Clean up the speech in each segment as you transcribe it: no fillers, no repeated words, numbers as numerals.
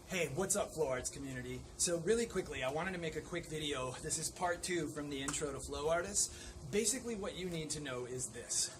Hey, what's up, Flow Arts community? So really quickly, I wanted to make a quick video. This is part 2 from the intro to Flow Artists. Basically what you need to know is this.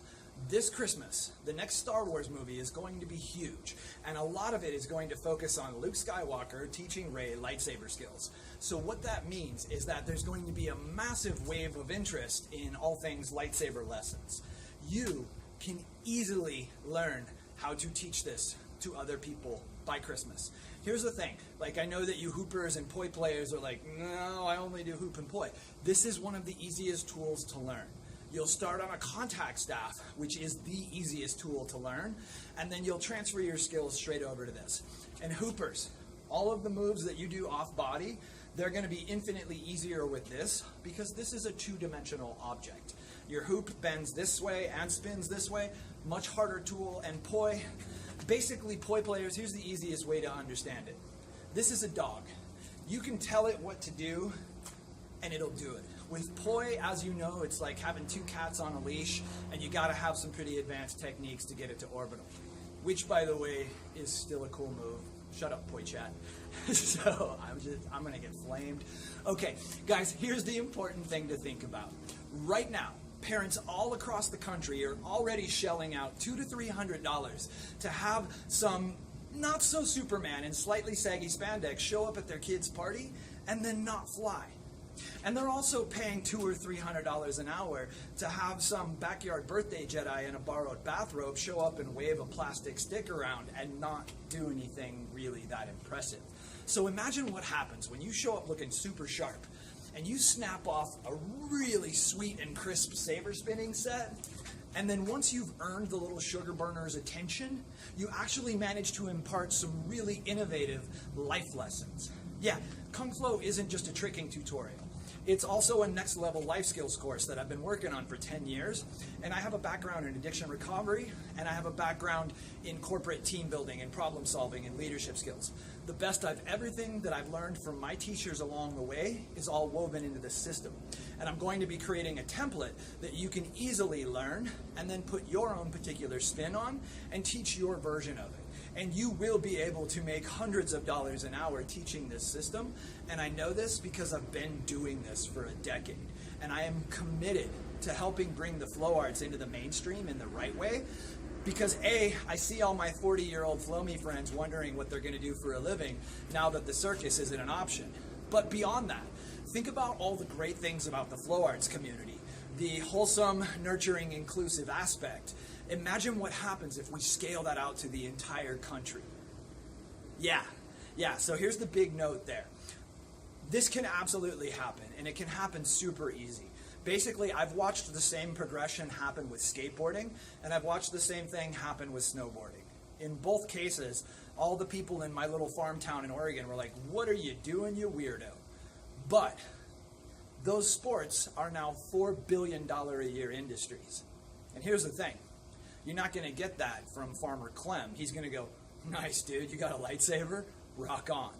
This Christmas, the next Star Wars movie is going to be huge, and a lot of it is going to focus on Luke Skywalker teaching Rey lightsaber skills. So what that means is that there's going to be a massive wave of interest in all things lightsaber lessons. You can easily learn how to teach this to other people by Christmas. Here's the thing, like I know that you hoopers and poi players are like, no, I only do hoop and poi. This is one of the easiest tools to learn. You'll start on a contact staff, which is the easiest tool to learn, and then you'll transfer your skills straight over to this. And hoopers, all of the moves that you do off body, they're going to be infinitely easier with this because this is a two-dimensional object. Your hoop bends this way and spins this way, much harder tool. And poi, basically poi players, here's the easiest way to understand it. This is a dog. You can tell it what to do and it'll do it. With poi, as you know, it's like having two cats on a leash, and you gotta have some pretty advanced techniques to get it to orbital, which by the way is still a cool move. Shut up, poi chat. So I'm gonna get flamed. Okay, guys, here's the important thing to think about. Right now, parents all across the country are already shelling out $200 to $300 to have some not so Superman in slightly saggy spandex show up at their kid's party and then not fly. And they're also paying $200 or $300 an hour to have some backyard birthday Jedi in a borrowed bathrobe show up and wave a plastic stick around and not do anything really that impressive. So imagine what happens when you show up looking super sharp and you snap off a really sweet and crisp saber spinning set, and then once you've earned the little sugar burner's attention, you actually manage to impart some really innovative life lessons. Yeah, Kung Flow isn't just a tricking tutorial. It's also a next level life skills course that I've been working on for 10 years. And I have a background in addiction recovery, and I have a background in corporate team building and problem solving and leadership skills. The best of everything that I've learned from my teachers along the way is all woven into this system. And I'm going to be creating a template that you can easily learn and then put your own particular spin on and teach your version of it. And you will be able to make hundreds of dollars an hour teaching this system. And I know this because I've been doing this for a decade. And I am committed to helping bring the flow arts into the mainstream in the right way. Because A, I see all my 40-year-old Flow Me friends wondering what they're going to do for a living now that the circus isn't an option. But beyond that, think about all the great things about the flow arts community. The wholesome, nurturing, inclusive aspect. Imagine what happens if we scale that out to the entire country. Yeah, so here's the big note there. This can absolutely happen, and it can happen super easy. Basically, I've watched the same progression happen with skateboarding, and I've watched the same thing happen with snowboarding. In both cases, all the people in my little farm town in Oregon were like, "What are you doing, you weirdo?" But those sports are now $4 billion a year industries. And here's the thing. You're not going to get that from Farmer Clem. He's going to go, "Nice, dude, you got a lightsaber? Rock on."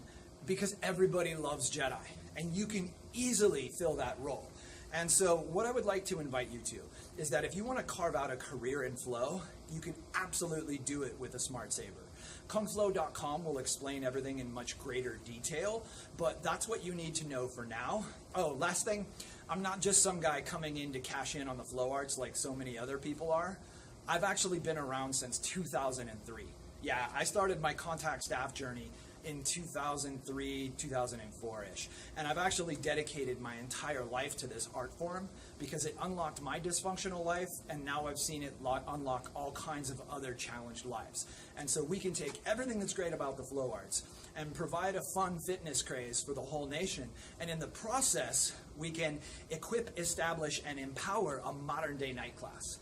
Because everybody loves Jedi, and you can easily fill that role. And so what I would like to invite you to is that if you want to carve out a career in flow, you can absolutely do it with a smart saber. Kungflow.com will explain everything in much greater detail, but that's what you need to know for now. Oh, last thing, I'm not just some guy coming in to cash in on the flow arts like so many other people are. I've actually been around since 2003. Yeah, I started my contact staff journey in 2003, 2004-ish. And I've actually dedicated my entire life to this art form because it unlocked my dysfunctional life, and now I've seen it unlock all kinds of other challenged lives. And so we can take everything that's great about the flow arts and provide a fun fitness craze for the whole nation. And in the process, we can equip, establish, and empower a modern-day night class.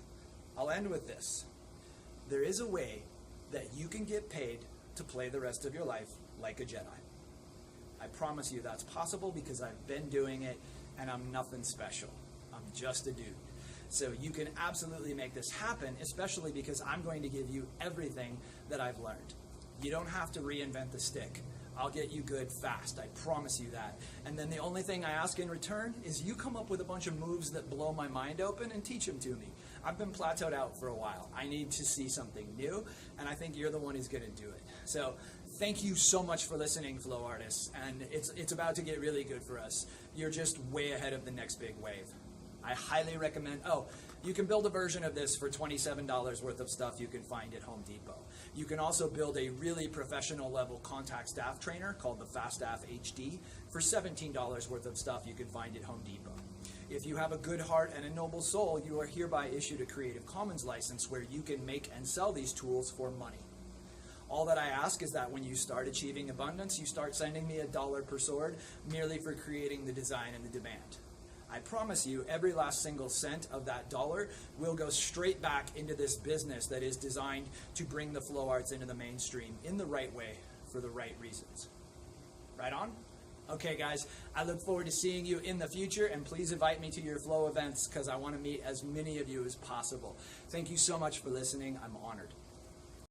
I'll end with this. There is a way that you can get paid to play the rest of your life like a Jedi. I promise you that's possible because I've been doing it and I'm nothing special. I'm just a dude. So you can absolutely make this happen, especially because I'm going to give you everything that I've learned. You don't have to reinvent the stick. I'll get you good fast, I promise you that. And then the only thing I ask in return is you come up with a bunch of moves that blow my mind open and teach them to me. I've been plateaued out for a while. I need to see something new, and I think you're the one who's gonna do it. So Thank you so much for listening, flow artists, and it's about to get really good for us. You're just way ahead of the next big wave. I highly recommend, you can build a version of this for $27 worth of stuff you can find at Home Depot. You can also build a really professional level contact staff trainer called the FastStaff HD for $17 worth of stuff you can find at Home Depot. If you have a good heart and a noble soul, you are hereby issued a Creative Commons license where you can make and sell these tools for money. All that I ask is that when you start achieving abundance, you start sending me $1 per sword merely for creating the design and the demand. I promise you, every last single cent of that dollar will go straight back into this business that is designed to bring the flow arts into the mainstream in the right way for the right reasons. Right on? Okay, guys, I look forward to seeing you in the future, and please invite me to your flow events because I want to meet as many of you as possible. Thank you so much for listening. I'm honored.